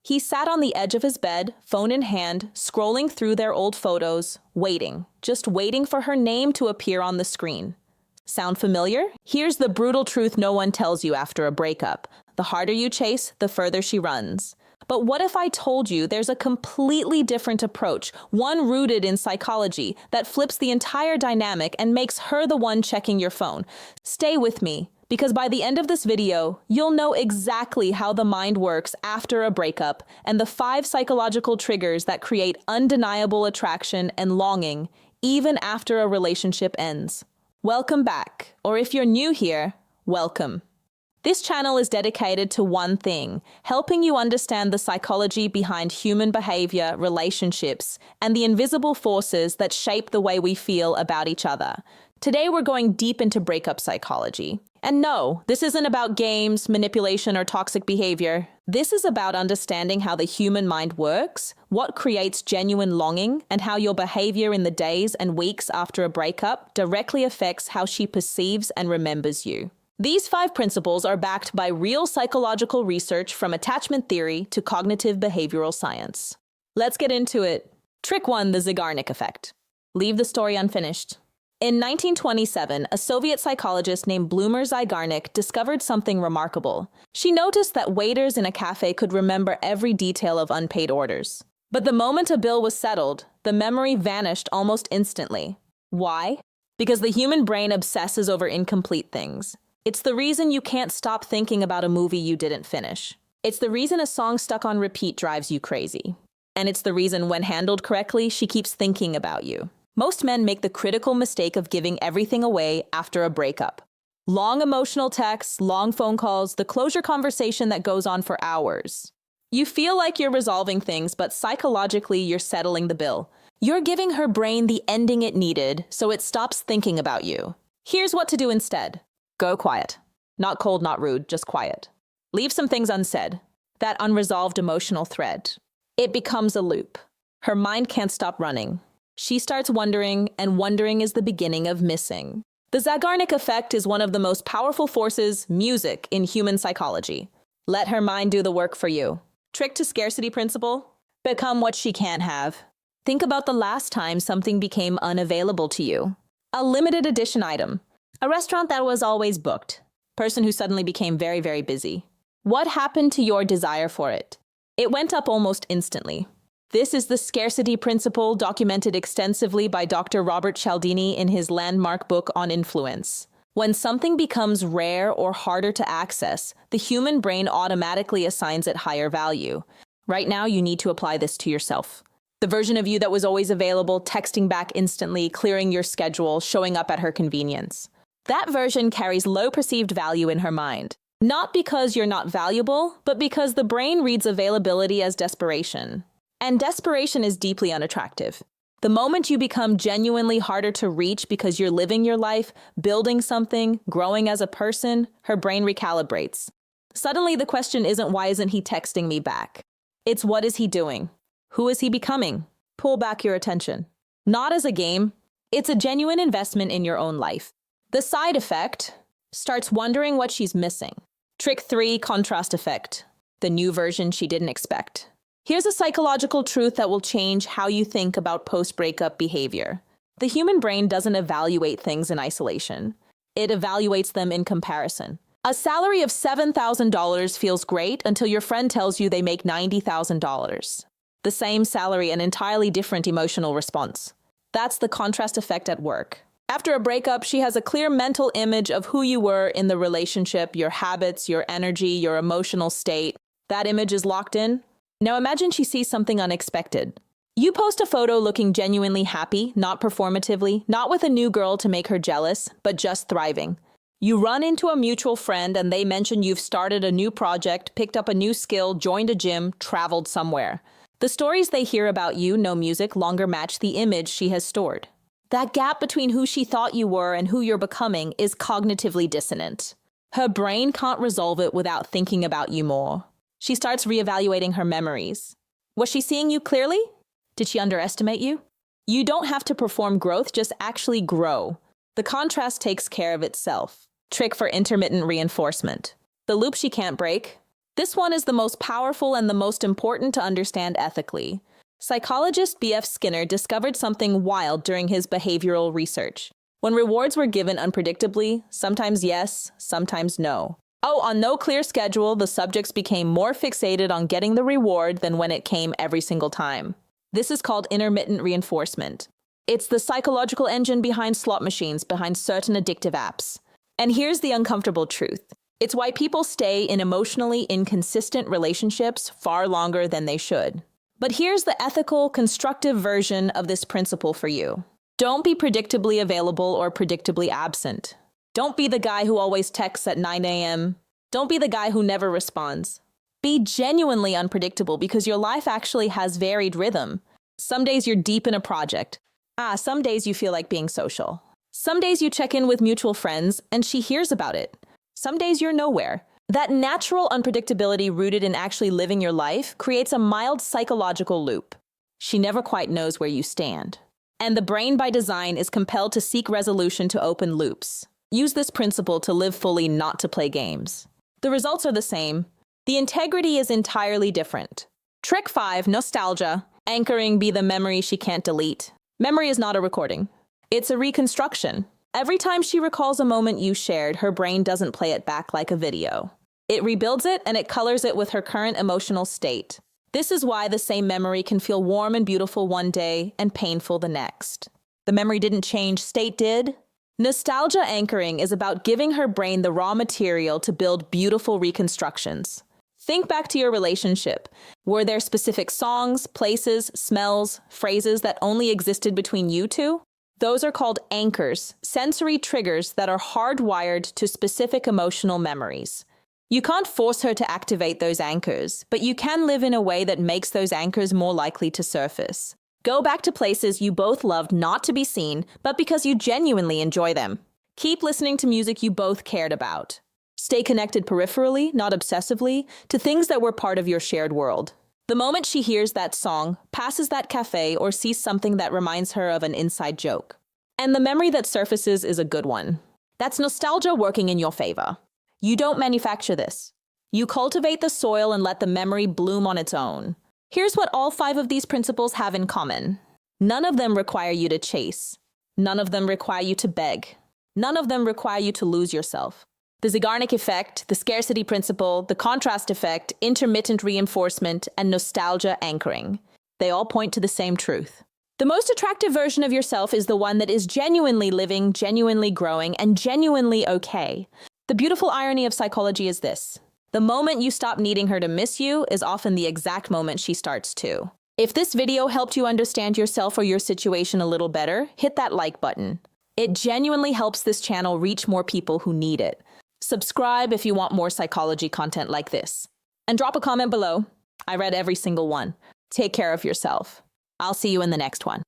He sat on the edge of his bed, phone in hand, scrolling through their old photos, waiting, just waiting for her name to appear on the screen. Sound familiar? Here's the brutal truth no one tells you after a breakup. The harder you chase, the further she runs. But what if I told you there's a completely different approach, one rooted in psychology, that flips the entire dynamic and makes her the one checking your phone? Stay with me, because by the end of this video, you'll know exactly how the mind works after a breakup and the 5 psychological triggers that create undeniable attraction and longing, even after a relationship ends. Welcome back, or if you're new here, welcome. This channel is dedicated to one thing, helping you understand the psychology behind human behavior, relationships, and the invisible forces that shape the way we feel about each other. Today we're going deep into breakup psychology. And no, this isn't about games, manipulation, or toxic behavior. This is about understanding how the human mind works, what creates genuine longing, and how your behavior in the days and weeks after a breakup directly affects how she perceives and remembers you. These 5 principles are backed by real psychological research from attachment theory to cognitive behavioral science. Let's get into it. Trick 1, the Zeigarnik effect. Leave the story unfinished. In 1927, a Soviet psychologist named Bloomer Zeigarnik discovered something remarkable. She noticed that waiters in a cafe could remember every detail of unpaid orders. But the moment a bill was settled, the memory vanished almost instantly. Why? Because the human brain obsesses over incomplete things. It's the reason you can't stop thinking about a movie you didn't finish. It's the reason a song stuck on repeat drives you crazy. And it's the reason when handled correctly, she keeps thinking about you. Most men make the critical mistake of giving everything away after a breakup. Long emotional texts, long phone calls, the closure conversation that goes on for hours. You feel like you're resolving things, but psychologically you're settling the bill. You're giving her brain the ending it needed, so it stops thinking about you. Here's what to do instead. Go quiet. Not cold, not rude, just quiet. Leave some things unsaid. That unresolved emotional thread. It becomes a loop. Her mind can't stop running. She starts wondering, and wondering is the beginning of missing. The Zeigarnik effect is one of the most powerful forces, music, in human psychology. Let her mind do the work for you. Trick to scarcity principle? Become what she can't have. Think about the last time something became unavailable to you. A limited edition item. A restaurant that was always booked. Person who suddenly became very, very busy. What happened to your desire for it? It went up almost instantly. This is the scarcity principle documented extensively by Dr. Robert Cialdini in his landmark book on influence. When something becomes rare or harder to access, the human brain automatically assigns it higher value. Right now, you need to apply this to yourself. The version of you that was always available, texting back instantly, clearing your schedule, showing up at her convenience. That version carries low perceived value in her mind. Not because you're not valuable, but because the brain reads availability as desperation. And desperation is deeply unattractive. The moment you become genuinely harder to reach because you're living your life, building something, growing as a person, her brain recalibrates. Suddenly the question isn't why isn't he texting me back? It's what is he doing? Who is he becoming? Pull back your attention. Not as a game, it's a genuine investment in your own life. The side effect starts wondering what she's missing. Trick 3, contrast effect. The new version she didn't expect. Here's a psychological truth that will change how you think about post-breakup behavior. The human brain doesn't evaluate things in isolation. It evaluates them in comparison. A salary of $7,000 feels great until your friend tells you they make $90,000. The same salary, an entirely different emotional response. That's the contrast effect at work. After a breakup, she has a clear mental image of who you were in the relationship, your habits, your energy, your emotional state. That image is locked in. Now imagine she sees something unexpected. You post a photo looking genuinely happy, not performatively, not with a new girl to make her jealous, but just thriving. You run into a mutual friend and they mention you've started a new project, picked up a new skill, joined a gym, traveled somewhere. The stories they hear about you, no music, longer match the image she has stored. That gap between who she thought you were and who you're becoming is cognitively dissonant. Her brain can't resolve it without thinking about you more. She starts reevaluating her memories. Was she seeing you clearly? Did she underestimate you? You don't have to perform growth, just actually grow. The contrast takes care of itself. Trick for intermittent reinforcement. The loop she can't break. This one is the most powerful and the most important to understand ethically. Psychologist B.F. Skinner discovered something wild during his behavioral research. When rewards were given unpredictably, sometimes yes, sometimes no. On no clear schedule, the subjects became more fixated on getting the reward than when it came every single time. This is called intermittent reinforcement. It's the psychological engine behind slot machines, behind certain addictive apps. And here's the uncomfortable truth. It's why people stay in emotionally inconsistent relationships far longer than they should. But here's the ethical, constructive version of this principle for you. Don't be predictably available or predictably absent. Don't be the guy who always texts at 9 a.m. Don't be the guy who never responds. Be genuinely unpredictable because your life actually has varied rhythm. Some days you're deep in a project. Some days you feel like being social. Some days you check in with mutual friends and she hears about it. Some days you're nowhere. That natural unpredictability rooted in actually living your life creates a mild psychological loop. She never quite knows where you stand. And the brain by design is compelled to seek resolution to open loops. Use this principle to live fully, not to play games. The results are the same. The integrity is entirely different. Trick 5, nostalgia. Anchoring be the memory she can't delete. Memory is not a recording. It's a reconstruction. Every time she recalls a moment you shared, her brain doesn't play it back like a video. It rebuilds it and it colors it with her current emotional state. This is why the same memory can feel warm and beautiful one day and painful the next. The memory didn't change, state did. Nostalgia anchoring is about giving her brain the raw material to build beautiful reconstructions. Think back to your relationship. Were there specific songs, places, smells, phrases that only existed between you two? Those are called anchors, sensory triggers that are hardwired to specific emotional memories. You can't force her to activate those anchors, but you can live in a way that makes those anchors more likely to surface. Go back to places you both loved not to be seen, but because you genuinely enjoy them. Keep listening to music you both cared about. Stay connected peripherally, not obsessively, to things that were part of your shared world. The moment she hears that song, passes that cafe, or sees something that reminds her of an inside joke. And the memory that surfaces is a good one. That's nostalgia working in your favor. You don't manufacture this. You cultivate the soil and let the memory bloom on its own. Here's what all 5 of these principles have in common. None of them require you to chase. None of them require you to beg. None of them require you to lose yourself. The Zeigarnik effect, the scarcity principle, the contrast effect, intermittent reinforcement, and nostalgia anchoring. They all point to the same truth. The most attractive version of yourself is the one that is genuinely living, genuinely growing, and genuinely okay. The beautiful irony of psychology is this. The moment you stop needing her to miss you is often the exact moment she starts to. If this video helped you understand yourself or your situation a little better, hit that like button. It genuinely helps this channel reach more people who need it. Subscribe if you want more psychology content like this. And drop a comment below. I read every single one. Take care of yourself. I'll see you in the next one.